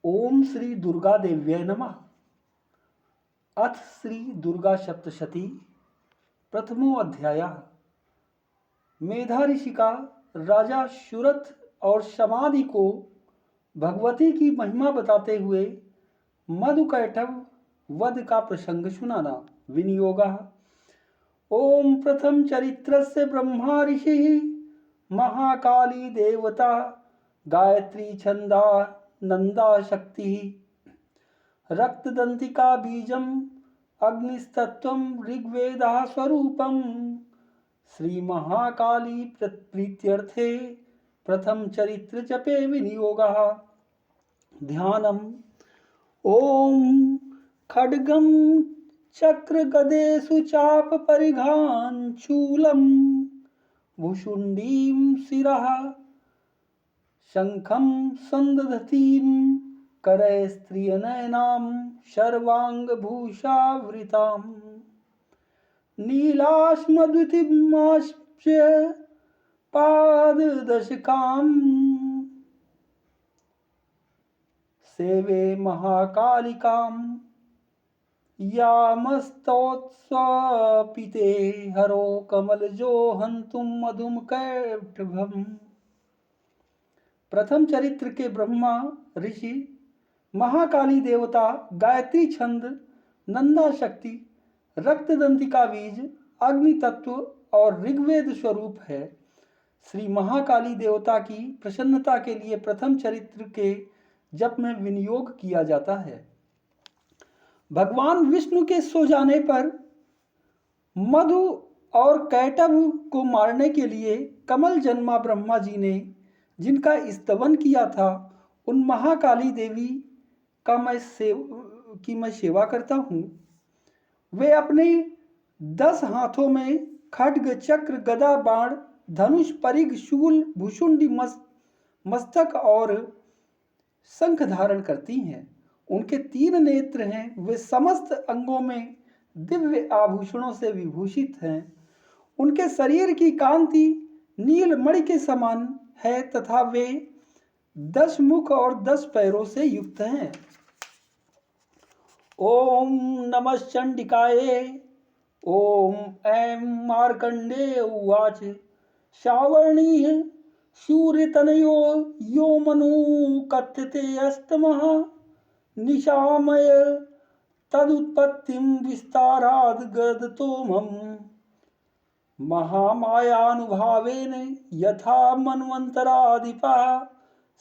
ओम श्री दुर्गा देव्यै नमः। अथ श्री दुर्गा सप्तशती प्रथमो अध्याय। मेधा ऋषि का राजा सुरथ और समाधि को भगवती की महिमा बताते हुए मधुकैटभ वध का प्रसंग सुनाना। विनियोगः। ओम प्रथम चरित्रस्य ब्रह्मा ऋषि महाकाली देवता गायत्री छंदा नंदा शक्ति रक्तदंतिका बीजम अग्निस्तत्वं ऋग्वेदा स्वरूपम। श्री महाकाली प्रीत्यर्थे प्रथम चरित्र जपे विनियोगः। ध्यानम्। ओम खड्गं चक्र गदेषु चाप परिघान् शूलं भुशुण्डीं शिरः शंखं संदधतीं करे स्त्रियनयनां सर्वांगभूषावृताम् नीलाश्मद्युतिमाश्य पाददशकाम् सेवे महाकालिकाम् यामस्तोत्स्वपिते हरो कमलजो हन्तुं मधुमकैटभम्। प्रथम चरित्र के ब्रह्मा ऋषि महाकाली देवता गायत्री छंद नंदा शक्ति रक्तदंतिका बीज अग्नि तत्व और ऋग्वेद स्वरूप है। श्री महाकाली देवता की प्रसन्नता के लिए प्रथम चरित्र के जप में विनियोग किया जाता है। भगवान विष्णु के सो जाने पर मधु और कैटभ को मारने के लिए कमल जन्मा ब्रह्मा जी ने जिनका स्तवन किया था, उन महाकाली देवी का मैं सेवा करता हूँ। वे अपने 10 हाथों में खड्ग चक्र गदा बाण धनुष परिघ शूल भुशुंडी मस्तक और शंख धारण करती हैं। उनके 3 नेत्र हैं। वे समस्त अंगों में दिव्य आभूषणों से विभूषित हैं। उनके शरीर की कांति नीलमणि के समान है तथा वे 10 मुख और 10 पैरों से युक्त हैं। ओम नमः चंडिकाये। ओम ऐं मार्कंडेय उवाच। श्रावणीः सूर्यतनयो यो मनु कथ्यते अस्तमः निशामय तदुत्पत्तिं विस्ताराद् गदतोमम् महामायानुभावेन यथा मन्वन्तराधिपः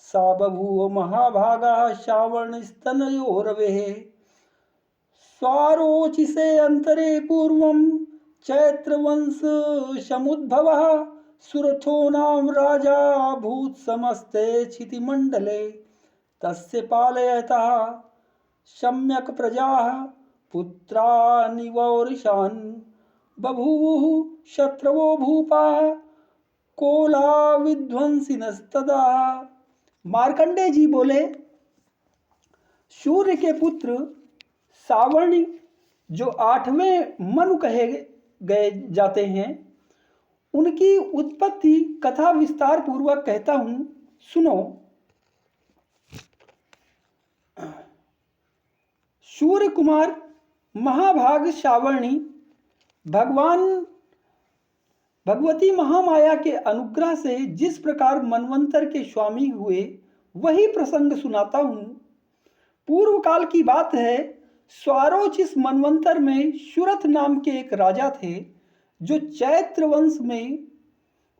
सा बभूव महाभागा श्रावणस्तनयोरवेः स्वारोचिषे अंतरे पूर्वं चैत्रवंश समुद्भवः सुरथो नाम राजा भूत समस्ते क्षितिमण्डले तस्य पालयतः सम्यक् प्रजाः पुत्रानिवौरिषान् बभूवुः शत्रवो भूपाः कोला विध्वंसिनस्तदा। मार्कंडेय जी बोले, सूर्य के पुत्र सावर्णी जो 8वें मनु कहे गए जाते हैं, उनकी उत्पत्ति कथा विस्तार पूर्वक कहता हूं, सुनो। सूर्य कुमार महाभाग सावर्णी भगवती महामाया के अनुग्रह से जिस प्रकार मनवंतर के स्वामी हुए, वही प्रसंग सुनाता हूं। पूर्व काल की बात है। स्वारोचिस मनवंतर में सुरथ नाम के एक राजा थे जो चैत्र वंश में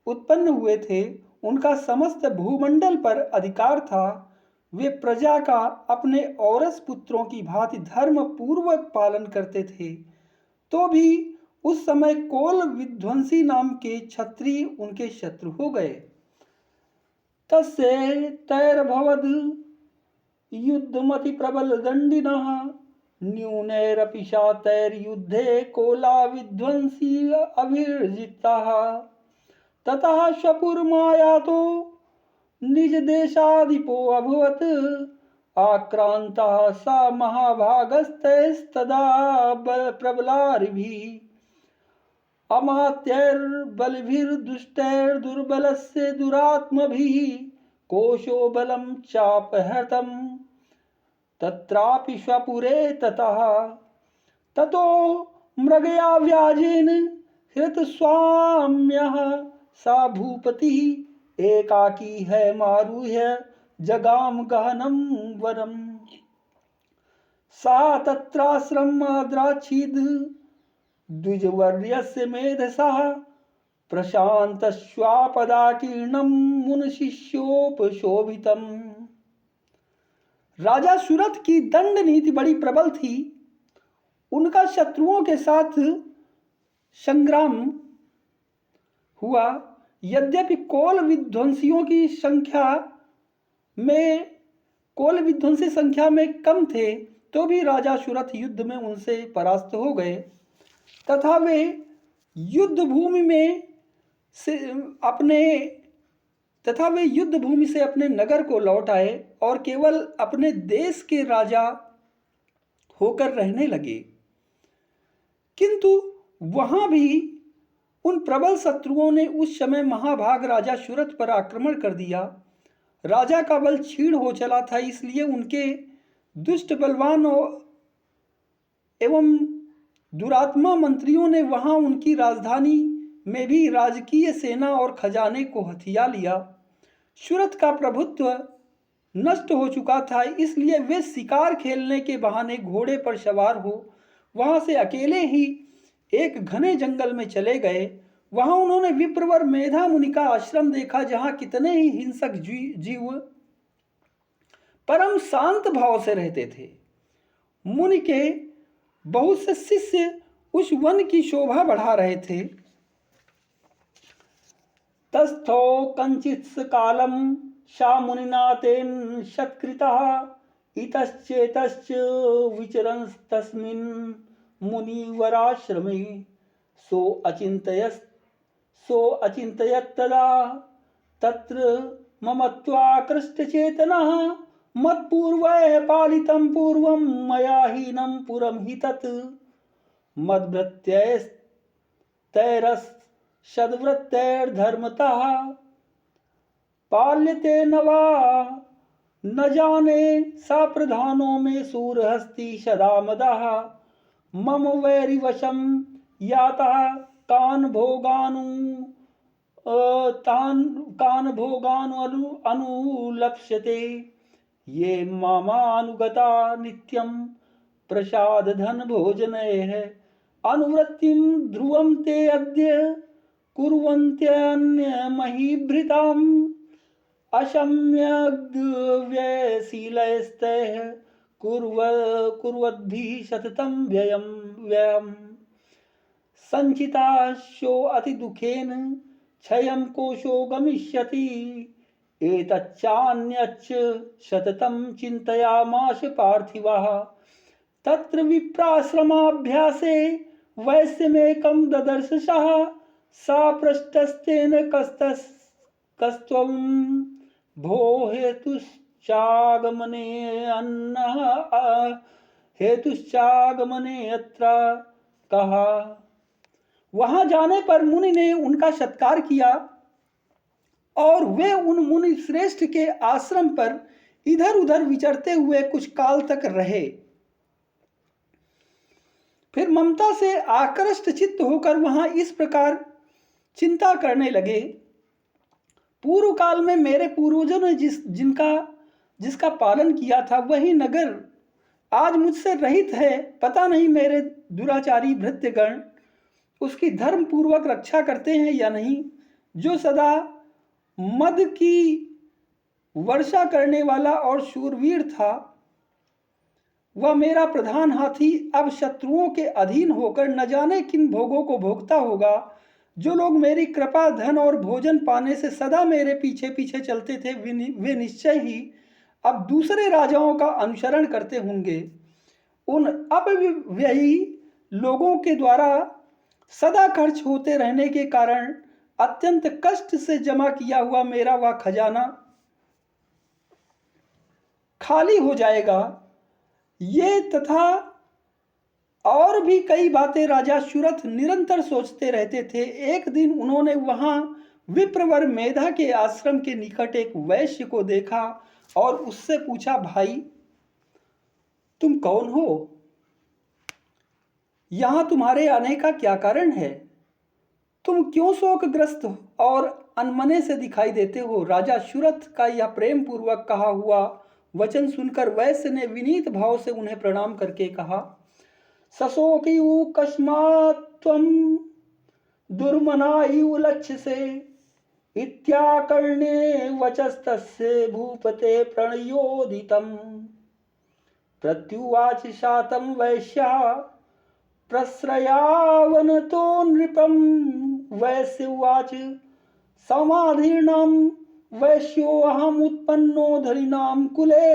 उत्पन्न हुए थे। उनका समस्त भूमंडल पर अधिकार था। वे प्रजा का अपने औरस पुत्रों की भांति धर्म पूर्वक पालन करते थे। तो भी उस समय कोल विध्वंसी नाम के क्षत्रिय उनके शत्रु हो गए। तस्य तैरभवद युद्धमति प्रबल दंडिनः न्यूनैरपि शातैर्युद्धे कोला विध्वंसी अभिर्जिताः ततः स्वपुरमायातो निज देशाधिपो अभवत् आक्रांतः सा महाभागस्तैस्तदा प्रबलारिभिः अमात्यैर्बलिभिर्दुष्टैर्दुर्बलस्य दुरात्मभिः कोशो बलं चापहृतम् तत्रापि स्वपुरे ततः ततो मृगया व्याजेन हृतस्वाम्यः सा भूपतिः एकाकी है मारुह्य जगाम गहनं वरम्। सा तत्राश्रमाद्राच्छिद द्विजवर्यस्य मेधसः प्रशान्तस्वापदाकीर्णं मुनिशिष्योपशोभितम्। राजा सुरथ की दंड नीति बड़ी प्रबल थी। उनका शत्रुओं के साथ संग्राम हुआ। यद्यपि कोल विध्वंसी संख्या में कम थे, तो भी राजा सुरथ युद्ध में उनसे परास्त हो गए तथा वे युद्ध भूमि से अपने नगर को लौट आए और केवल अपने देश के राजा होकर रहने लगे। किंतु वहां भी उन प्रबल शत्रुओं ने उस समय महाभाग राजा सुरथ पर आक्रमण कर दिया। राजा का बल क्षीण हो चला था, इसलिए उनके दुष्ट बलवान एवं दुरात्मा मंत्रियों ने वहां उनकी राजधानी में भी राजकीय सेना और खजाने को हथिया लिया। सुरथ का प्रभुत्व नष्ट हो चुका था, इसलिए वे शिकार खेलने के बहाने घोड़े पर सवार हो वहां से अकेले ही एक घने जंगल में चले गए। वहां उन्होंने विप्रवर मेधा मुनि का आश्रम देखा, जहां कितने ही हिंसक जीव परम शांत भाव से रहते थे। मुनि के बहुत से शिष्य उस वन की शोभा बढ़ा रहे थे। तस्थो कंचित् कालम सा मुनिना तेन सत्कृतः इतश्चेतश्च विचरन्स्तस्मिन् मुनिवराश्रमे सो अचिन्तयत् तदा तत्र ममत्वाकृष्टचेतनः मत्पूर्वैः पालितं पूर्वं मया हीनं पुरं हि तत् मद्भृत्यैस्तैरसद्वृत्तैर्धर्मतः पाल्यते न वा न जाने सा प्रधानो मे सूरहस्ति सदा मदः मम वैरिवशं यातः कान् भोगान् अनुलप्स्यते ये मामानुगता नित्यं प्रसाद धन भोजनैः अनुवृत्तिं ध्रुवं ते अद्य कुर्वन्त्यन्यमहीभृताम् अशम्यग्व्ययशीलैस्तैः कुर्वद्भिः सततं व्ययम् संचिताशो अतिदुःखेन क्षयं कोशो गमिष्यति एतच्चान्यच्च सततं चिन्तयामास पार्थिवः तत्र विप्राश्रमाभ्यासे वैश्यमेकं ददर्शसः सा पृष्ठस्तेन कस्त्वं भो हेतुश्चागमने अत्र कहा। वहां जाने पर मुनि ने उनका सत्कार किया और वे उन मुनि श्रेष्ठ के आश्रम पर इधर उधर विचरते हुए कुछ काल तक रहे। फिर ममता से आकृष्ट चित्त होकर वहां इस प्रकार चिंता करने लगे, पूर्व काल में मेरे पूर्वजों ने जिसका पालन किया था वही नगर आज मुझसे रहित है। पता नहीं मेरे दुराचारी भृत्यगण उसकी धर्म पूर्वक रक्षा करते हैं या नहीं। जो सदा मद की वर्षा करने वाला और शूरवीर था, वह मेरा प्रधान हाथी अब शत्रुओं के अधीन होकर न जाने किन भोगों को भोगता होगा। जो लोग मेरी कृपा, धन और भोजन पाने से सदा मेरे पीछे पीछे चलते थे, वे निश्चय ही अब दूसरे राजाओं का अनुसरण करते होंगे। उन अपव्ययी लोगों के द्वारा सदा खर्च होते रहने के कारण अत्यंत कष्ट से जमा किया हुआ मेरा वह खजाना खाली हो जाएगा। ये तथा और भी कई बातें राजा सुरथ निरंतर सोचते रहते थे। एक दिन उन्होंने वहां विप्रवर मेधा के आश्रम के निकट एक वैश्य को देखा और उससे पूछा, भाई तुम कौन हो? यहाँ तुम्हारे आने का क्या कारण है? तुम क्यों शोकग्रस्त और अनमने से दिखाई देते हो? राजा सुरथ का यह प्रेम पूर्वक कहा हुआ वचन सुनकर वैश्य ने विनीत भाव से उन्हें प्रणाम करके कहा, सशोकयु कस्मात् त्वं दुर्मनायु लक्ष्यसे इत्याकर्णे वचस्तस्य भूपते प्रणयोदितम्। प्रत्युवाच शातं वैश्यः प्रश्रयावनतो नृपं। वैश्य उवाच समाधीर्णां वैश्योऽहमुत्पन्नो धनिनां कुले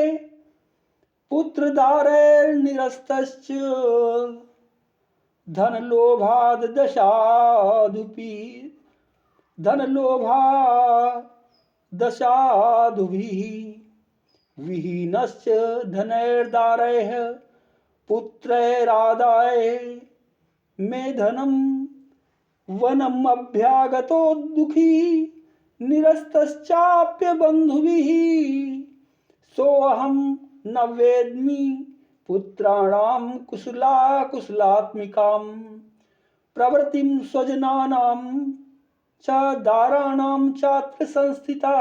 पुत्रदारैर्निरस्तश्च धनलोभादशादुभिः विहीनश्च धनैर्दारैः पुत्रैरादाय मे धनं वनमभ्यागतो दुःखी निरस्तश्चाप्य बन्धुभिः सोऽहं न वेद्मि पुत्राणां कुशलात्मिकां प्रवृत्तिं स्वजनानां च दाराणां चात्र संस्थिता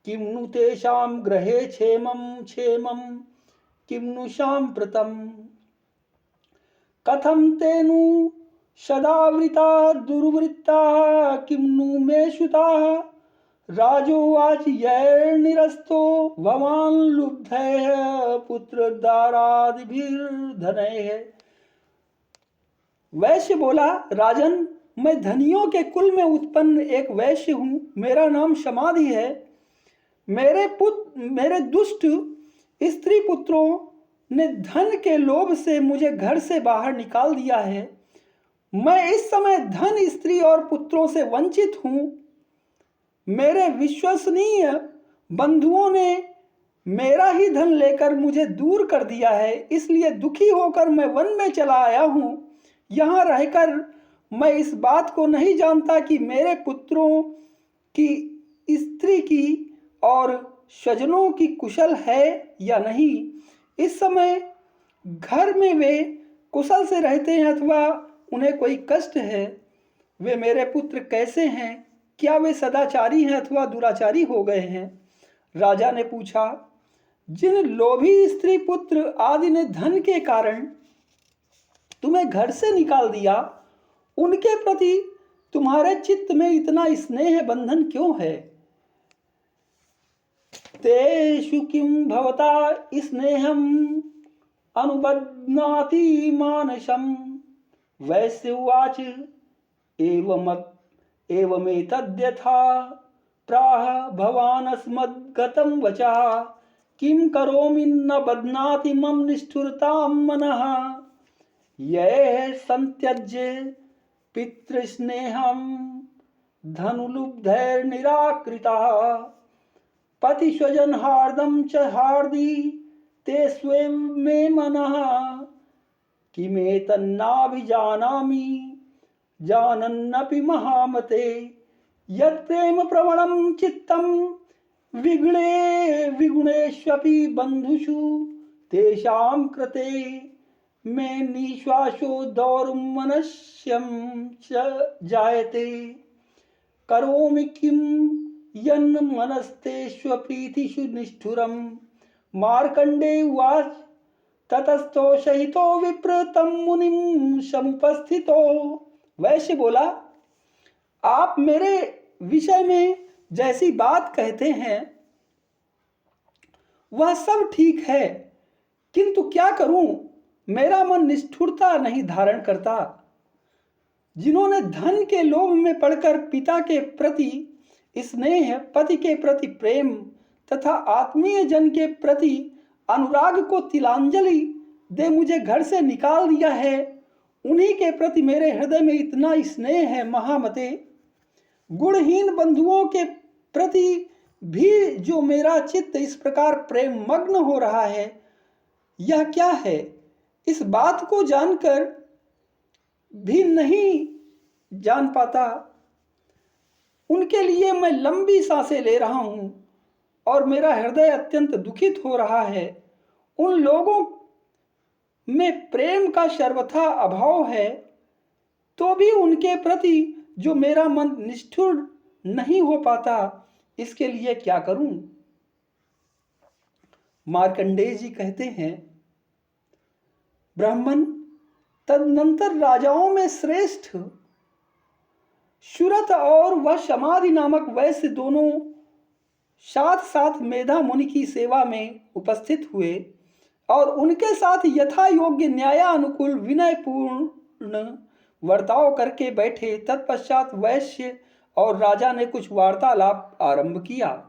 किं नु तेषां गृहे क्षेमं किं नु साम्प्रतम् कथं ते नु सदावृता दुर्वृत्ता किं नु मे सुताः। राजोवाच यैर्निरस्तो भवान् लुब्धैः पुत्रदारादिभिर्धनैः। वैश्य बोला, राजन, मैं धनियों के कुल में उत्पन्न एक वैश्य हूँ। मेरा नाम समाधि है। मेरे दुष्ट स्त्री पुत्रों ने धन के लोभ से मुझे घर से बाहर निकाल दिया है। मैं इस समय धन, स्त्री और पुत्रों से वंचित हूँ। मेरे विश्वसनीय बंधुओं ने मेरा ही धन लेकर मुझे दूर कर दिया है, इसलिए दुखी होकर मैं वन में चला आया हूँ। यहाँ रहकर मैं इस बात को नहीं जानता कि मेरे पुत्रों की, स्त्री की और स्वजनों की कुशल है या नहीं। इस समय घर में वे कुशल से रहते हैं अथवा उन्हें कोई कष्ट है। वे मेरे पुत्र कैसे हैं? क्या वे सदाचारी हैं अथवा दुराचारी हो गए हैं? राजा ने पूछा, जिन लोभी स्त्री पुत्र आदि ने धन के कारण तुम्हें घर से निकाल दिया, उनके प्रति तुम्हारे चित्त में इतना स्नेह बंधन क्यों है? तेषु किं भवता स्नेहम अनुबध्नाति मानसम। वैश्य उवाच एवमेतद्यथा प्राह भवानस्मद्गतं वचः किं करोमि न बध्नाति मम निष्ठुरतां मनः। यैः संत्यज्य पितृस्नेहं धनुलुब्धैर्निराकृतः पतिस्वजन हार्दं च हार्दी ते स्वे मे मनः। किमेतन्नाभिजानामि जानन्नपि महामते यत्प्रेम प्रवणं चित्तं विगुणेष्वपि बन्धुषु तेषां कृते मे निश्वासो दौर्मनस्यं च जायते। करोमि किं यन्मनस्तेष्वप्रीतिषु निष्ठुरं। मार्कण्डेय उवाच ततस्तो सहितो विप्र तं मुनिं समुपस्थितो। वैश्य बोला, आप मेरे विषय में जैसी बात कहते हैं वह सब ठीक है, किंतु क्या करूं, मेरा मन निष्ठुरता नहीं धारण करता। जिन्होंने धन के लोभ में पड़कर पिता के प्रति स्नेह, पति के प्रति प्रेम तथा आत्मीय जन के प्रति अनुराग को तिलांजलि दे मुझे घर से निकाल दिया है, उन्हीं के प्रति मेरे हृदय में इतना स्नेह है। महामते, गुणहीन बंधुओं के प्रति भी जो मेरा चित्त इस प्रकार प्रेम मग्न हो रहा है, यह क्या है? इस बात को जानकर भी नहीं जान पाता। उनके लिए मैं लंबी सांसें ले रहा हूँ और मेरा हृदय अत्यंत दुखित हो रहा है। उन लोगों में प्रेम का सर्वथा अभाव है, तो भी उनके प्रति जो मेरा मन निष्ठुर नहीं हो पाता, इसके लिए क्या करूं? मार्कंडेय जी कहते हैं, ब्राह्मण तदनंतर राजाओं में श्रेष्ठ सुरथ और वह समाधि नामक वैश्य दोनों साथ साथ मेधा मुनि की सेवा में उपस्थित हुए और उनके साथ यथा योग्य न्यायानुकूल विनयपूर्ण वर्ताव करके बैठे। तत्पश्चात वैश्य और राजा ने कुछ वार्तालाप आरंभ किया।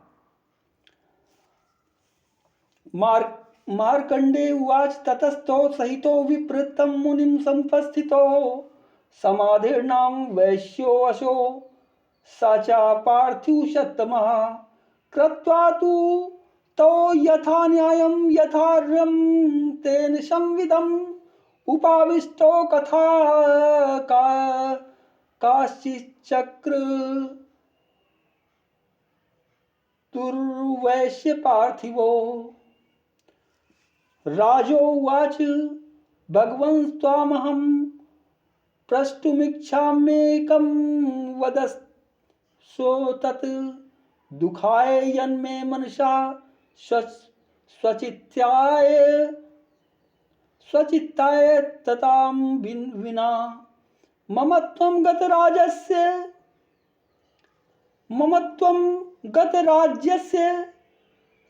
मार्कंडे उवाच ततस्थो सहितो विप्रतं मुनिं समुपस्थितो समाधिर्नाम वैश्यो अशो साचा पार्थिव सत्तमः कृत्वा तु तो यथा न्यायं यथार्यं तेन संविदम् उपाविष्टो कथा काश्चिच्चक्र दुर्वैश्य पार्थिवो। राजोवाच भगवन् त्वामहं प्रष्टुमिच्छाम्येकं वदस्व तत् दुःखाय यन्मे मनसा स्वचित्ताय ततां विना ममत्वं गतराज्यस्य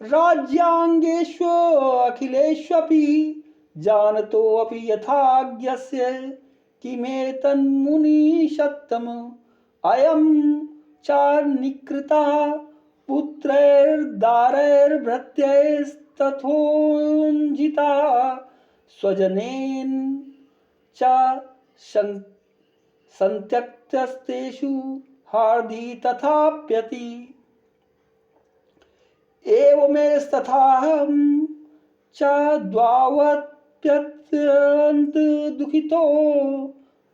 राज्यांगेषु अखिलेष्वपि जानतोऽपि यथाज्ञस्य किमेतन्मुनिषत्तम अयं चानिकृतः पुत्रैर्दारैर्भृत्यैस्तथोन्जिता स्वजनेन च संत्यक्तस्तेषु हार्दि तथाप्यति एवमेस्तथाहं च द्वावप्यत्यन्त दुःखितो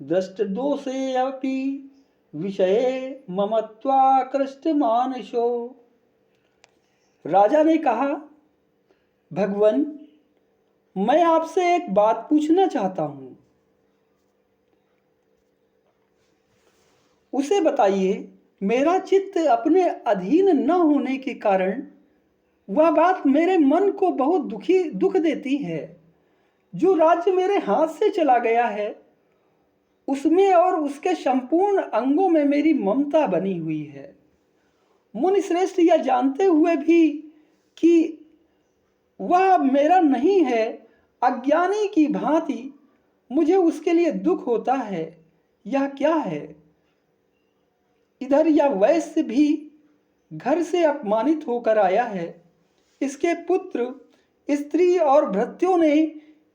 दृष्टदोषे अपि विषये ममत्वाकृष्टमानसो। राजा ने कहा, भगवन, मैं आपसे एक बात पूछना चाहता हूं, उसे बताइए। मेरा चित्त अपने अधीन न होने के कारण वह बात मेरे मन को बहुत दुख देती है। जो राज्य मेरे हाथ से चला गया है, उसमें और उसके संपूर्ण अंगों में मेरी ममता बनी हुई है। मुनि श्रेष्ठ यह जानते हुए भी कि वह मेरा नहीं है, अज्ञानी की भांति मुझे उसके लिए दुख होता है। यह क्या है? इधर यह वैश्य भी घर से अपमानित होकर आया है। इसके पुत्र, स्त्री और भृत्यों ने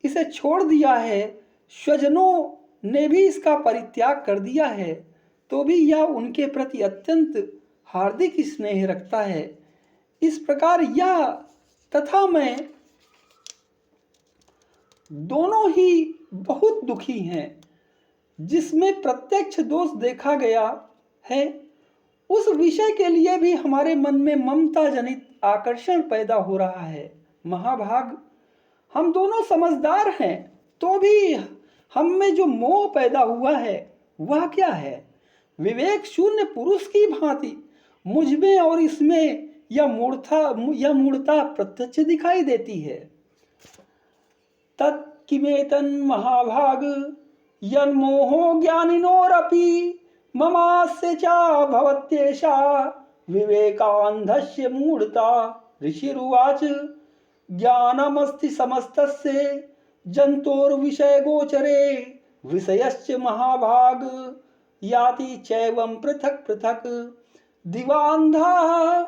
इसे छोड़ दिया है। स्वजनों ने भी इसका परित्याग कर दिया है, तो भी यह उनके प्रति अत्यंत हार्दिक स्नेह रखता है। इस प्रकार यह तथा मैं दोनों ही बहुत दुखी हैं। जिसमें प्रत्यक्ष दोष देखा गया है, उस विषय के लिए भी हमारे मन में ममता जनित आकर्षण पैदा हो रहा है। महाभाग, हम दोनों समझदार हैं, तो भी हम में जो मोह पैदा हुआ है वह क्या है? विवेक शून्य पुरुष की भांति मुझ में और इसमें यह मूढ़ता प्रत्यक्ष दिखाई देती है। तत्किमेतन महाभाग यन्मोहो ज्ञानिनोरपि ममास्य च भवत्येषा विवेकान्धस्य मूढ़ता। ऋषिरुवाच ज्ञानमस्ति समस्तस्य जन्तोर्विषय गोचरे विषयश्च महाभाग याति चैवं पृथक् पृथक् दिवान्धाः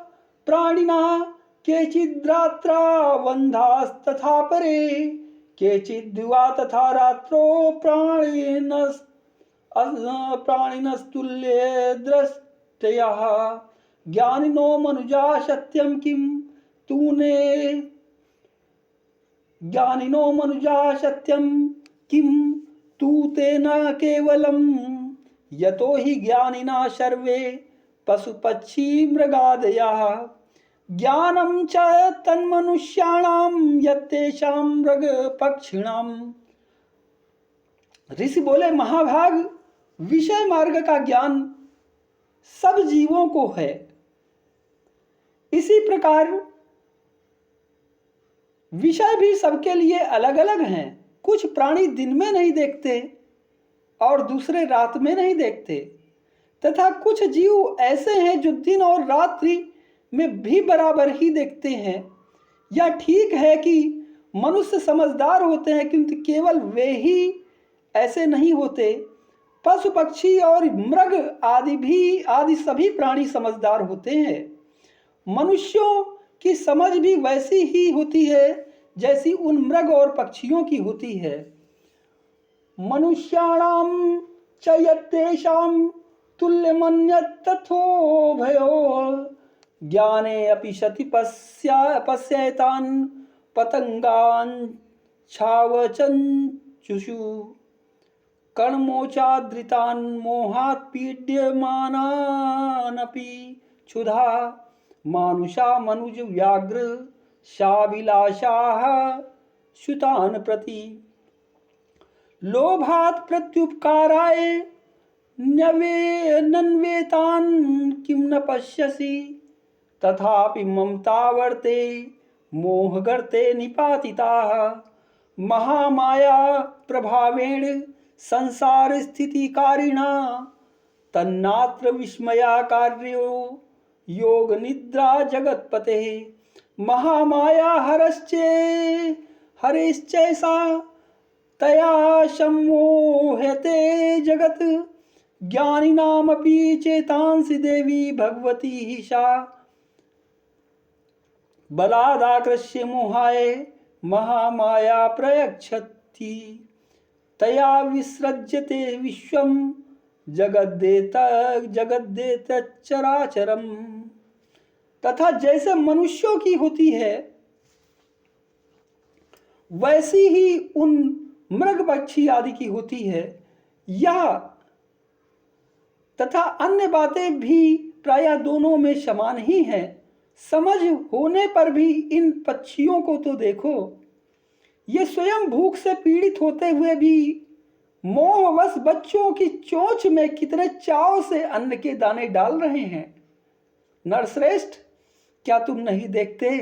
प्राणिनः केचिद्रात्रावन्धास्तथा परे केचिद्दिवा तथा रात्रो प्राणिनस्तुल्ये दृष्टयः ज्ञानिनो मनुजा सत्यं किं तूने ज्ञानिनो मनुजा सत्यं किं तू तेन केवलं यतो हि ज्ञानिना सर्वे पशुपक्षी मृगादयः ज्ञानं च तन्मनुष्याणां यत्तेषां मृगपक्षिणां ऋषि बोले, महाभाग, विषय मार्ग का ज्ञान सब जीवों को है। इसी प्रकार विषय भी सबके लिए अलग अलग हैं। कुछ प्राणी दिन में नहीं देखते और दूसरे रात में नहीं देखते, तथा कुछ जीव ऐसे हैं जो दिन और रात्रि में भी बराबर ही देखते हैं। यह ठीक है कि मनुष्य समझदार होते हैं, किंतु केवल वे ही ऐसे नहीं होते। पशु पक्षी और मृग आदि सभी प्राणी समझदार होते हैं। मनुष्यों की समझ भी वैसी ही होती है जैसी उन मृग और पक्षियों की होती है। मनुष्याणाम च यत्तेषां तुल्यमन्यत् तथोभयो ज्ञाने अपि सति पश्येतान् पतंगान् छावचंचुषु कर्मोचादृतान् मोहात् पीड्यमानानपि क्षुधा मानुषा मनुज व्याघ्र शाभिलाषाः श्रुतान् प्रति लोभात् प्रत्युपकाराय नन्वेतान् किं न पश्यसि तथापि ममतावर्ते मोहगर्ते निपातिताः महामाया प्रभावेण संसार स्थितिकारिणा तन्नात्र विस्मयाकार्यो योग निद्रा जगत्पते महामाया हरेश्चैसा तया सम्मोह्यते जगत ज्ञानिनामपि चेतांसि देवी भगवती ही सा बलादाकृष्य मोहाय महामाया प्रयच्छति तया विसृज्यते विश्वं जगद्देत चराचरम। तथा जैसे मनुष्यों की होती है वैसी ही उन मृग पक्षी आदि की होती है। यह तथा अन्य बातें भी प्रायः दोनों में समान ही हैं। समझ होने पर भी इन पक्षियों को तो देखो, ये स्वयं भूख से पीड़ित होते हुए भी मोहवश बच्चों की चोंच में कितने चाव से अन्न के दाने डाल रहे हैं। नरश्रेष्ठ, क्या तुम नहीं देखते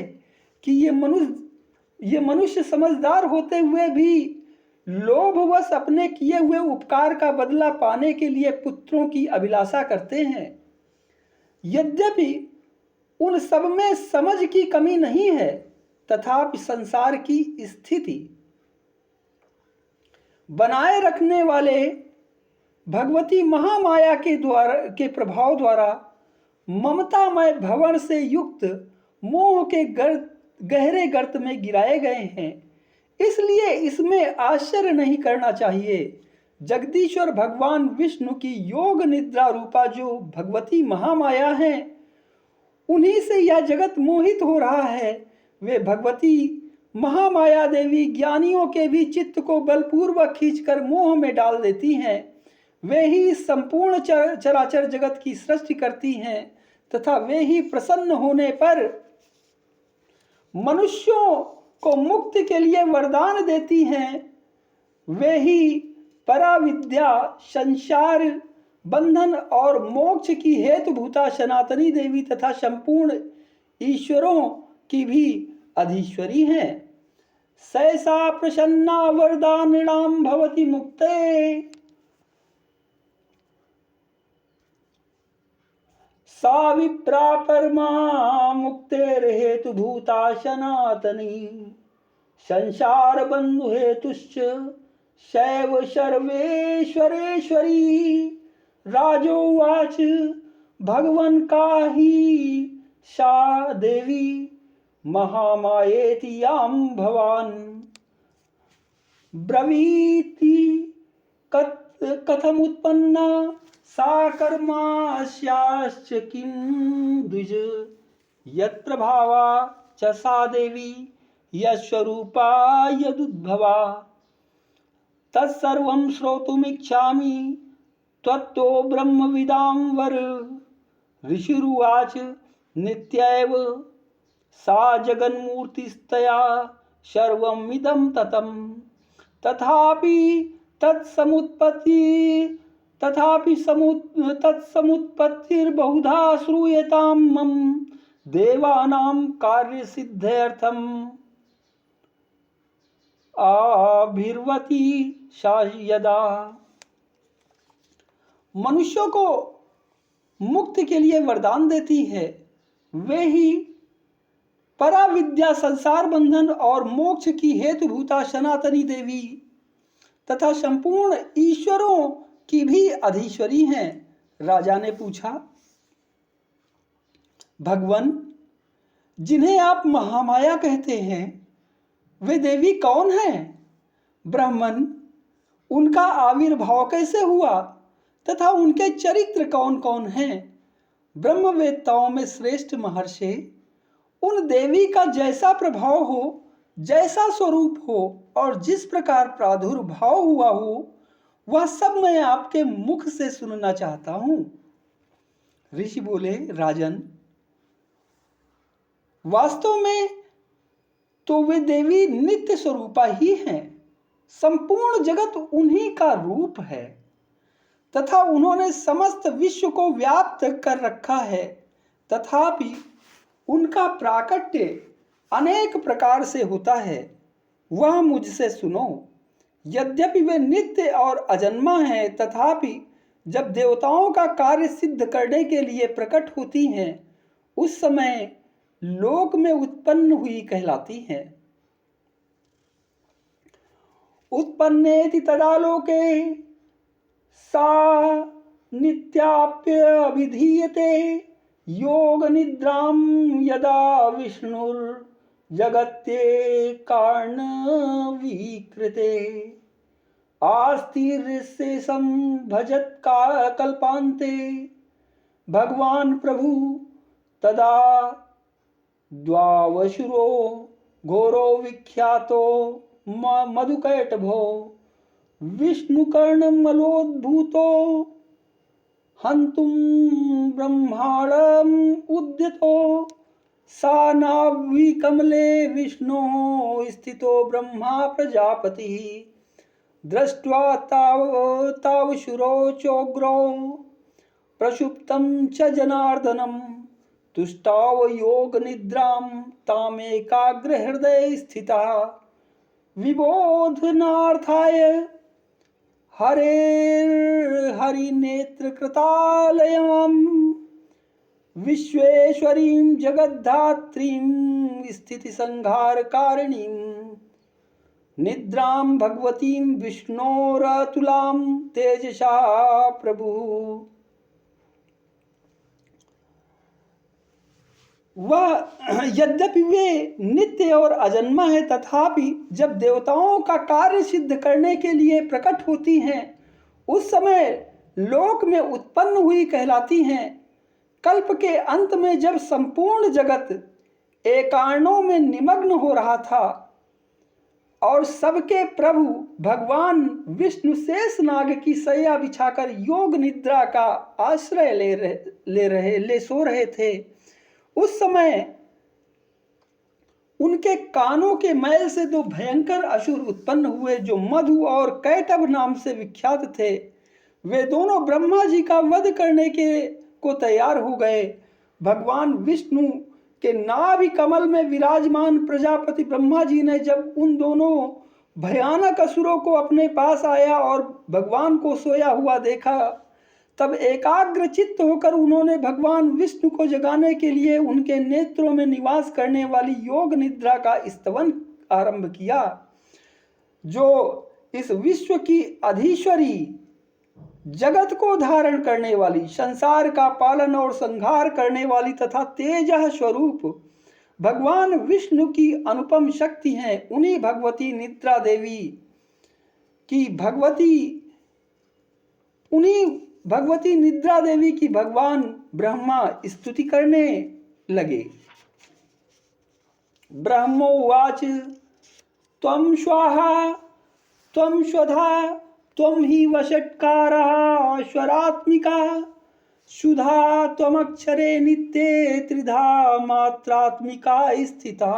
कि ये मनुष्य समझदार होते हुए भी लोभवश अपने किए हुए उपकार का बदला पाने के लिए पुत्रों की अभिलाषा करते हैं। यद्यपि उन सब में समझ की कमी नहीं है, तथापि संसार की स्थिति बनाए रखने वाले भगवती महामाया के प्रभाव द्वारा ममतामय भवन से युक्त मोह के गहरे गर्त में गिराए गए हैं। इसलिए इसमें आश्चर्य नहीं करना चाहिए। जगदीश्वर भगवान विष्णु की योग निद्रा रूपा जो भगवती महामाया है, उन्हीं से यह जगत मोहित हो रहा है। वे भगवती महामाया देवी ज्ञानियों के भी चित्त को बलपूर्वक खींचकर मोह में डाल देती हैं। वे ही संपूर्ण चराचर जगत की सृष्टि करती हैं तथा वे ही प्रसन्न होने पर मनुष्यों को मुक्ति के लिए वरदान देती हैं। वे ही पराविद्या, संसार बंधन और मोक्ष की हेतुभूता सनातनी देवी तथा संपूर्ण ईश्वरों की भी अधीश्वरी हैं। सहसा प्रसन्ना वरदानिणां भवति मुक्ते सा विप्रा परमा मुक्तेर्हेतुभूता सनातनी संसार बंधु हेतुश्च शैव सर्वेश्वरेश्वरी राजोवाच भगवन् काहि सा देवी महामायेति यां भवान् ब्रवीति कथमुत्पन्ना सा कर्मास्याश्च किं द्विज यत्प्रभावा च सा देवी यस्वरूपा यदुद्भवा तत्सर्वं श्रोतुमिच्छामि त्वत्तो ब्रह्मविदां वर ऋषिरुवाच नित्यैव सा जगन्मूर्तिस्तया सर्वमिदं ततं तथापि तत्समुत्पत्ति तथापि तत्समुत्पत्तिर्बहुधा श्रूयतां मम देवानां कार्यसिद्ध्यर्थम् आविर्भवति सा यदा। मनुष्यों को मुक्ति के लिए वरदान देती है, वे ही पराविद्या, संसार बंधन और मोक्ष की हेतुभूता सनातनी देवी तथा संपूर्ण ईश्वरों की भी अधीश्वरी हैं। राजा ने पूछा, भगवान, जिन्हें आप महामाया कहते हैं, वे देवी कौन हैं? ब्राह्मण, उनका आविर्भाव कैसे हुआ तथा उनके चरित्र कौन कौन हैं? ब्रह्मवेत्ताओं में श्रेष्ठ महर्षि, उन देवी का जैसा प्रभाव हो, जैसा स्वरूप हो और जिस प्रकार प्रादुर्भाव हुआ हो, वह सब मैं आपके मुख से सुनना चाहता हूं। ऋषि बोले, राजन, वास्तव में तो वे देवी नित्य स्वरूपा ही हैं। संपूर्ण जगत उन्हीं का रूप है तथा उन्होंने समस्त विश्व को व्याप्त कर रखा है। तथापि उनका प्राकट्य अनेक प्रकार से होता है, वह मुझसे सुनो। यद्यपि वे नित्य और अजन्मा हैं, तथापि जब देवताओं का कार्य सिद्ध करने के लिए प्रकट होती हैं, उस समय लोक में उत्पन्न हुई कहलाती हैं। उत्पन्नेति तदा लोके सा नित्याप्य अभिधीयते योग निद्रां यदा विष्णुर्जगत्ये कारण विकृते आस्तिर्शेषं भजत का कल्पान्ते भगवान प्रभु तदा द्वावशुरो घोरो विख्यातो मधुकैटभो विष्णुकर्णमलोद्भूतो हन्तुं ब्रह्माण्डम् उद्यतो सा नाभिकमले विष्णोः स्थितो ब्रह्मा प्रजापतिः दृष्ट्वा तावशुरो चोग्रो प्रसुप्तं च जनार्दनं तुष्टाव योग निद्रां तामेकाग्र हृदय स्थिता विबोधनार्थाय हरिनेत्रकृतालयं विश्वेश्वरीं जगद्धात्रीं स्थितिसंहारकारिणीं निद्रां भगवतीं विष्णोरतुलां तेजसा प्रभु। वह यद्यपि वे नित्य और अजन्मा है, तथापि जब देवताओं का कार्य सिद्ध करने के लिए प्रकट होती हैं, उस समय लोक में उत्पन्न हुई कहलाती हैं। कल्प के अंत में जब संपूर्ण जगत एकारणों में निमग्न हो रहा था और सबके प्रभु भगवान विष्णु शेष नाग की सैया बिछाकर योग निद्रा का आश्रय ले सो रहे थे, उस समय उनके कानों के मैल से दो भयंकर असुर उत्पन्न हुए जो मधु और कैटभ नाम से विख्यात थे। वे दोनों ब्रह्मा जी का वध करने को तैयार हो गए। भगवान विष्णु के नाभि कमल में विराजमान प्रजापति ब्रह्मा जी ने जब उन दोनों भयानक असुरों को अपने पास आया और भगवान को सोया हुआ देखा, तब एकाग्र चित्त होकर उन्होंने भगवान विष्णु को जगाने के लिए उनके नेत्रों में निवास करने वाली योग निद्रा का स्तवन आरंभ किया, जो इस विश्व की अधीश्वरी, जगत को धारण करने वाली, संसार का पालन और संहार करने वाली तथा तेजः स्वरूप भगवान विष्णु की अनुपम शक्ति है। उन्हीं भगवती निद्रा देवी की भगवान ब्रह्मा स्तुति करने लगे। ब्रह्मोवाच त्वं स्वाहा त्वं स्वधा त्वं हि वषट्कारः स्वरात्मिका सुधा त्वमक्षरे नित्ये त्रिधा मात्रात्मिका स्थिता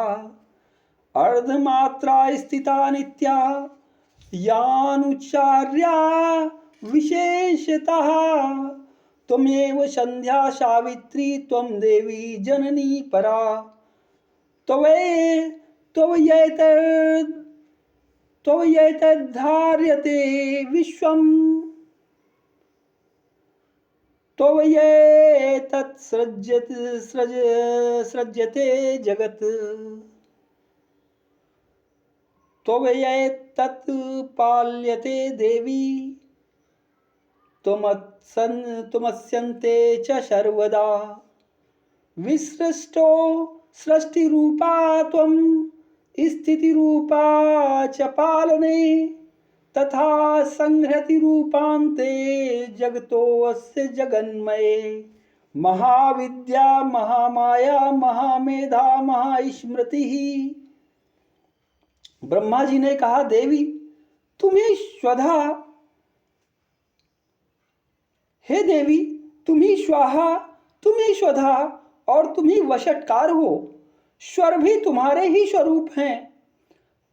अर्धमात्रा स्थिता नित्या यानुचार्या विशेषतः त्वमेव संध्या सावित्री त्वं देवी जननी परा त्वयैतद्धार्यते विश्वम् त्वयैतत्सृज्यते जगत् त्वयैतत् पाल्यते देवी त्वमस्यन्ते च सर्वदा विसृष्टो सृष्टिरूपा त्वं स्थितिरूपा च पालने तथा संहृति रूपान्ते जगतोऽस्य जगन्मये महाविद्या महामाया महामेधा महास्मृतिः। ब्रह्मा जी ने कहा, देवी तुम्ही स्वधा, हे देवी तुम्ही स्वाहा, तुम्ही स्वधा और तुम्ही वशटकार हो। स्वर भी तुम्हारे ही स्वरूप हैं।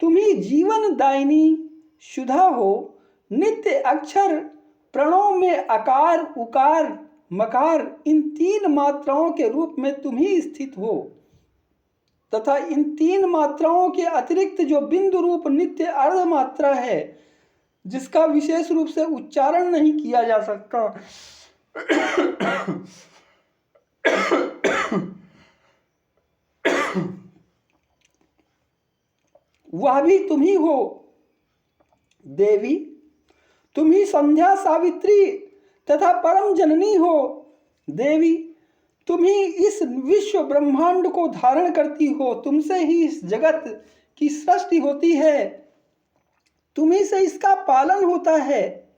तुम्ही जीवन दायिनी शुद्धा हो। नित्य अक्षर प्रणव में अकार उकार मकार इन तीन मात्राओं के रूप में तुम्ही स्थित हो तथा इन तीन मात्राओं के अतिरिक्त जो बिंदु रूप नित्य अर्ध मात्रा है जिसका विशेष रूप से उच्चारण नहीं किया जा सकता वह भी तुम्ही हो। देवी तुम्ही संध्या सावित्री तथा परम जननी हो। देवी तुम्ही इस विश्व ब्रह्मांड को धारण करती हो। तुमसे ही इस जगत की सृष्टि होती है, तुम्ही से इसका पालन होता है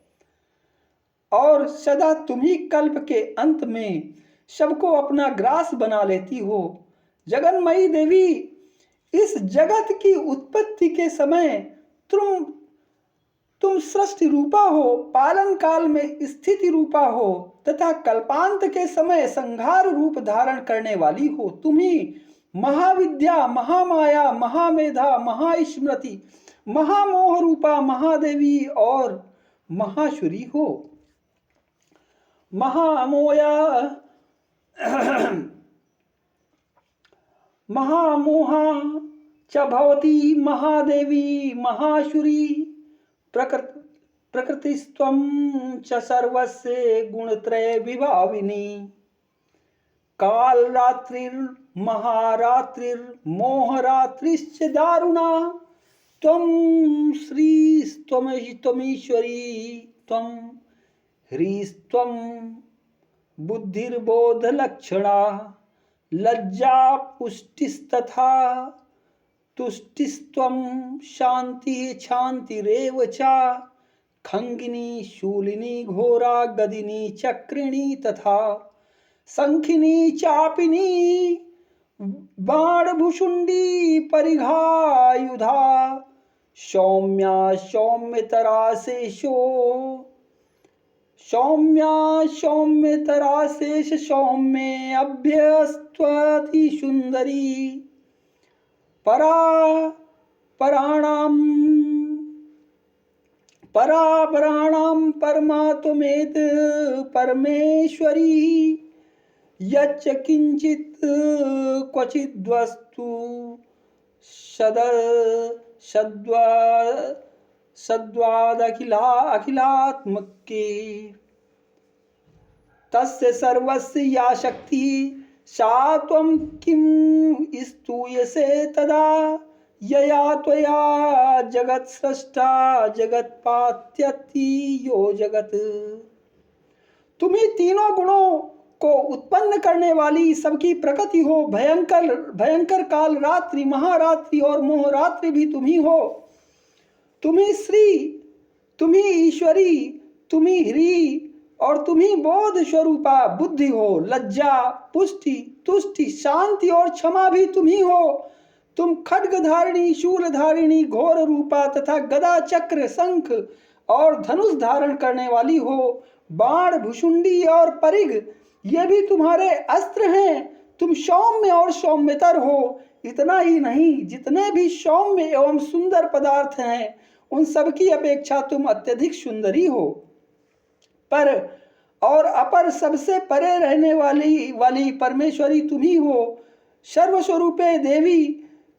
और सदा तुम्ही कल्प के अंत में सबको अपना ग्रास बना लेती हो। जगन्मयी देवी इस जगत की उत्पत्ति के समय तुम सृष्टि रूपा हो, पालन काल में स्थिति रूपा हो तथा कल्पांत के समय संहार रूप धारण करने वाली हो। तुम्ही महाविद्या महामाया महामेधा महास्मृति महामोह रूपा महादेवी और महाशुरी हो। महामोया महामोहा च भवती महादेवी महाशुरी प्रकृतिस्त्वं च सर्वस्य गुणत्रय विभाविनी कालरात्रिर्महारात्रिर्मोहरात्रिश्च दारुणा त्वं श्रीस्त्वमीश्वरी त्वं ह्रीस्त्वं बुद्धिर्बोधलक्षणा लज्जा पुष्टिस्तथा तुष्टिस्त्वं शान्तिः क्षान्तिरेव च खंगिनी शूलिनी घोरा गदिनी चक्रिणी तथा संखिनी चापिनी बाणभुषुंडी परिघायुधा सौम्या सौम्यतराशेष सौम्ये अभ्यस्त्वति सुंदरी परापराणां परमात्मेत परमेश्वरी यच्च किंचित् क्वचिद्वस्तु सद्वादखिलात्मके तस्य सर्वस्य या शक्ति सा त्वं किं स्तूयसे तदा यया त्वया जगत् सृष्टा जगत्पात्यति यो जगत्। तुम्ही तीनों गुणों को उत्पन्न करने वाली सबकी प्रकृति हो। भयंकर काल रात्रि महारात्रि और मोहरात्रि भी तुम्ही हो। तुम्ही श्री, तुम्ही ईश्वरी, तुम्ही ह्री और तुम्ही बोध स्वरूपा बुद्धि हो। लज्जा पुष्टि तुष्टि शांति और क्षमा भी तुम्ही हो। तुम खड्ग धारिणी शूल धारिणी घोर रूपा तथा गदा चक्र शंख और धनुष धारण करने वाली हो। बाण भुषुंडी और परिघ ये भी तुम्हारे अस्त्र हैं। तुम सौम्य और सौम्यतर हो। इतना ही नहीं, जितने भी सौम्य एवं सुंदर पदार्थ हैं उन सब की अपेक्षा तुम अत्यधिक सुंदरी हो, पर और अपर सबसे परे रहने वाली परमेश्वरी तुम ही हो। सर्वस्वरूपे देवी,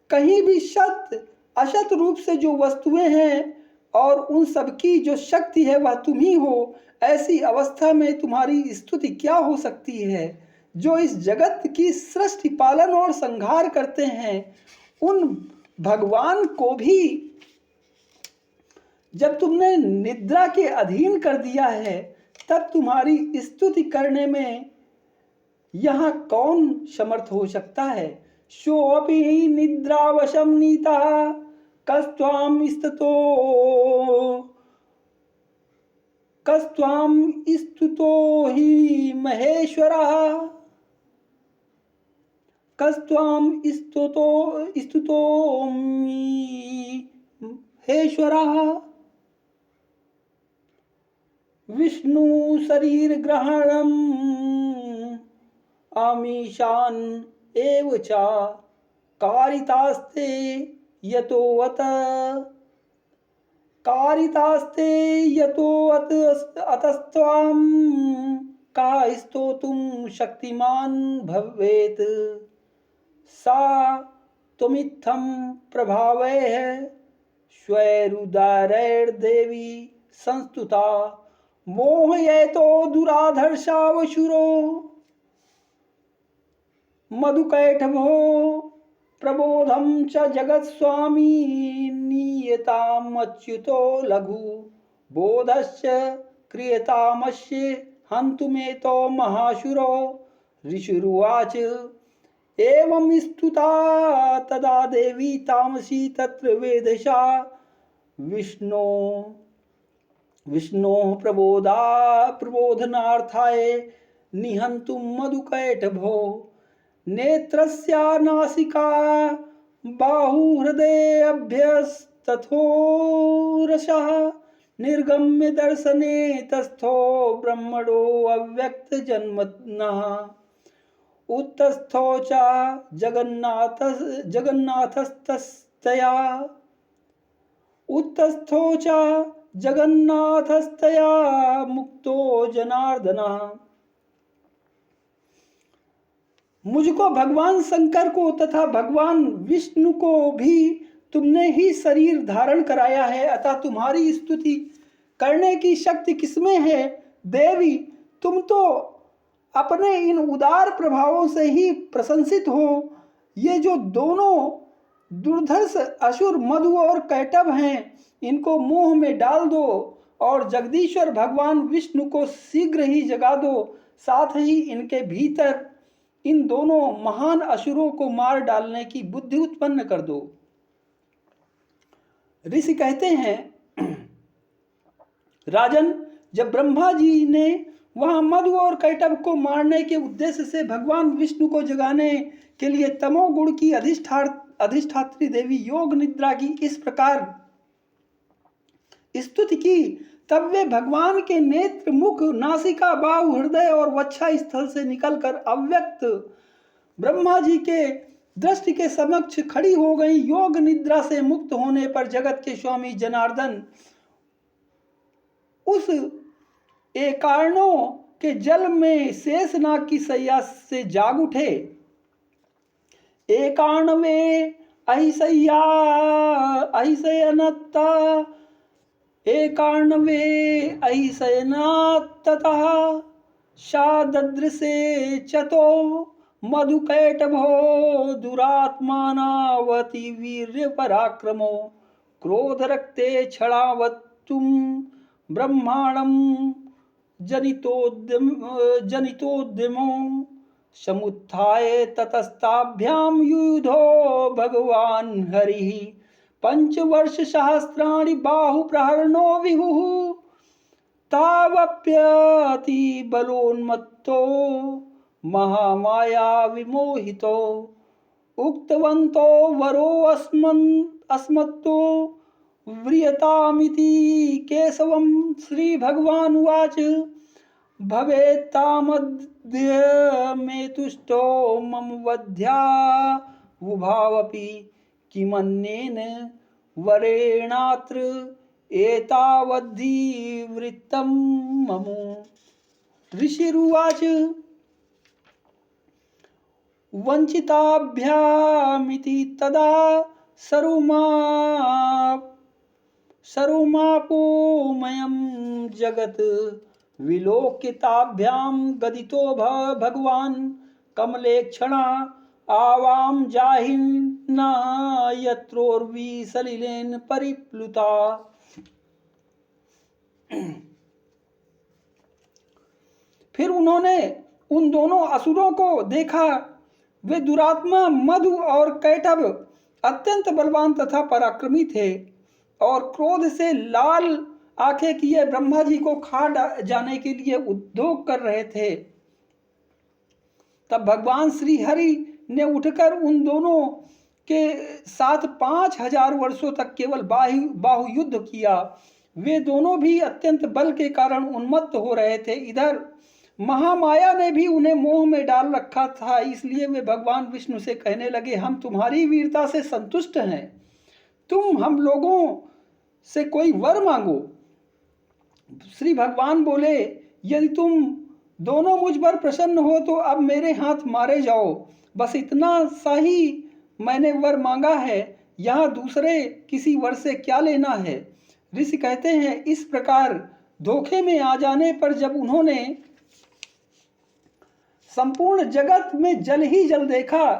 कहीं भी सत्य असत रूप से जो वस्तुएं हैं और उन सब की जो शक्ति है वह तुम ही हो। ऐसी अवस्था में तुम्हारी स्तुति क्या हो सकती है? जो इस जगत की सृष्टि, पालन और संहार करते हैं, उन भगवान को भी जब तुमने निद्रा के अधीन कर दिया है, तब तुम्हारी स्तुति करने में यहाँ कौन समर्थ हो सकता है? सोऽपि निद्रावशं नीतः कस्त्वां स्तुतो हि महेश्वरः, कस्त्वां स्तुतो महेश्वरः। विष्णु शरीर ग्रहणम् आमीशान एव च कारितास्ते यतोऽत अतस्त्वां का स्तोतुं शक्तिमान भवेत्। सा त्वमित्थं प्रभावैः स्वैरुदारैर्देवी संस्तुता, मोहयतो दुराधर्षावशुरो मधुकैटभो प्रबोधं च जगत्स्वामी नीयतामच्युतो लघु बोधश्च क्रियतामस्य हन्तुमेतो महाशुरो। ऋषिरुवाच एवं स्तुता तदा देवी तामसी तत्र वेदशा विष्णोः प्रबोधनार्थाय निहन्तुं मधुकैटभो। नेत्रस्या नासिका बाहुहृदयेऽभ्यस्तथोरसः, निर्गम्य दर्शने तस्थो ब्रह्मणो अव्यक्तजन्मनः। उत्तस्थो च जगन्नाथस्तया मुक्तो जनार्दनः। मुझको, भगवान शंकर को तथा भगवान विष्णु को भी तुमने ही शरीर धारण कराया है, अतः तुम्हारी स्तुति करने की शक्ति किसमें है? देवी, तुम तो अपने इन उदार प्रभावों से ही प्रशंसित हो। ये जो दोनों दुर्धर्ष असुर मधु और कैटभ हैं, इनको मोह में डाल दो और जगदीश्वर भगवान विष्णु को शीघ्र ही जगा दो। साथ ही इनके भीतर इन दोनों महान असुरों को मार डालने की बुद्धि उत्पन्न कर दो। ऋषि कहते हैं, राजन, जब ब्रह्मा जी ने वहां मधु और कैटभ को मारने के उद्देश्य से भगवान विष्णु को जगाने के लिए तमोगुण की अधिष्ठात्री देवी योग निद्रा की इस प्रकार स्तुति की, तब वे भगवान के नेत्र, मुख, नासिका, बाहु, हृदय और वक्षा स्थल से निकलकर अव्यक्त ब्रह्मा जी के दृष्टि के समक्ष खड़ी हो गई। योग निद्रा से मुक्त होने पर जगत के स्वामी जनार्दन उस एकार्णों के जल में शेषनाग की शैया से जाग उठे। एकार्णवे अहिशयनात्ततः शाददृशे चतो मधुकैटभो दुरात्मानावति वीर्य पराक्रमो क्रोधरक्ते क्षणावत्तुं ब्रह्माणं जनितोद्यमो समुत्थाय ततस्ताभ्यां युधो भगवान् हरिः। पंचवर्ष सहस्राणि बाहुप्रहरणो विभुः तावप्यति बलोन्मत्तो महामाया विमोहितो उक्तवन्तो वरो अस्मत्तो व्रियतामिति केशवं। श्री भगवान उवाच भवेत्तामद्य मे तुष्टो मम वध्या वुभावपि किमन्येन वरेणात्र एतावद्धि वृत्तं ममु। ऋषिरुवाच वञ्चिताभ्यामिति तदा सरुमापोमयं जगत् विलोकिताभ्यां गदितो भगवान् कमलेक्षणा आवां जाहिन्ना यत्रोर्वी सलिलेन परिप्लुता। फिर उन्होंने उन दोनों असुरों को देखा। वे दुरात्मा मधु और कैटभ अत्यंत बलवान तथा पराक्रमी थे और क्रोध से लाल आंखें किए ब्रह्मा जी को खा जाने के लिए उद्योग कर रहे थे। तब भगवान श्री हरि ने उठकर उन दोनों के साथ 5000 वर्षों तक केवल बाहु युद्ध किया। वे दोनों भी अत्यंत बल के कारण उन्मत्त हो रहे थे। इधर महामाया ने भी उन्हें मोह में डाल रखा था, इसलिए वे भगवान विष्णु से कहने लगे, हम तुम्हारी वीरता से संतुष्ट हैं, तुम हम लोगों से कोई वर मांगो। श्री भगवान बोले, यदि तुम दोनों मुझ पर प्रसन्न हो तो अब मेरे हाथ मारे जाओ, बस इतना सा ही मैंने वर मांगा है, यहाँ दूसरे किसी वर से क्या लेना है। ऋषि कहते हैं, इस प्रकार धोखे में आ जाने पर जब उन्होंने संपूर्ण जगत में जल ही जल देखा,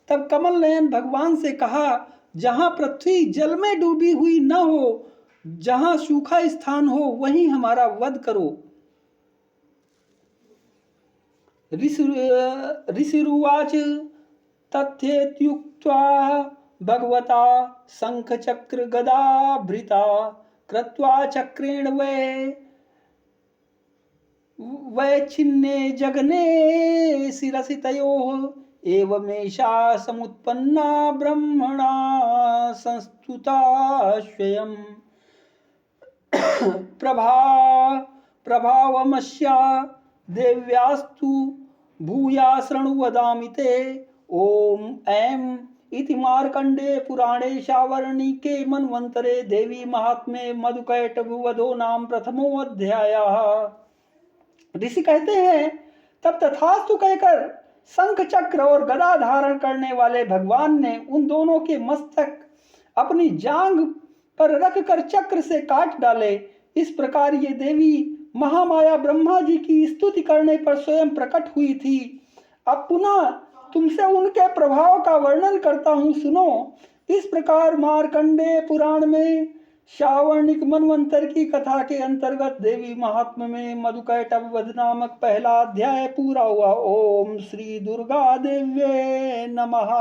तब कमल नयन भगवान से कहा, जहां पृथ्वी जल में डूबी हुई न हो, जहां सूखा स्थान हो, वहीं हमारा वध करो। ऋषिरुवाच तथेत्युक्त्वा भगवता शंखचक्र गदाभृता कृत्वा चक्रेण वैच्छिन्ने जगने शिरसि तयोः एवमेषा समुत्पन्ना ब्रह्मणा संस्तुता स्वयं प्रभावमस्या देव्यास्तु भूया शृणु वदामि ते। ओम ऐं इति मार्कंडे पुराणे शावर्णिके मन्वन्तरे देवी महात्म्ये मधुकैटभवधो नाम प्रथमो अध्यायः। ऋषि कहते हैं, तब तथास्तु कहकर शंख चक्र और गदा धारण करने वाले भगवान ने उन दोनों के मस्तक अपनी जांघ पर रखकर चक्र से काट डाले। इस प्रकार ये देवी महामाया ब्रह्मा जी की स्तुति करने पर स्वयं प्रकट हुई थी। अब पुनः तुमसे उनके प्रभाव का वर्णन करता हूँ, सुनो। इस प्रकार मार्कंडेय पुराण में शावर्णिक मनवंतर की कथा के अंतर्गत देवी महात्म्य में मधुकैटभ वध नामक पहला अध्याय पूरा हुआ। ओम श्री दुर्गा देव्ये नमः।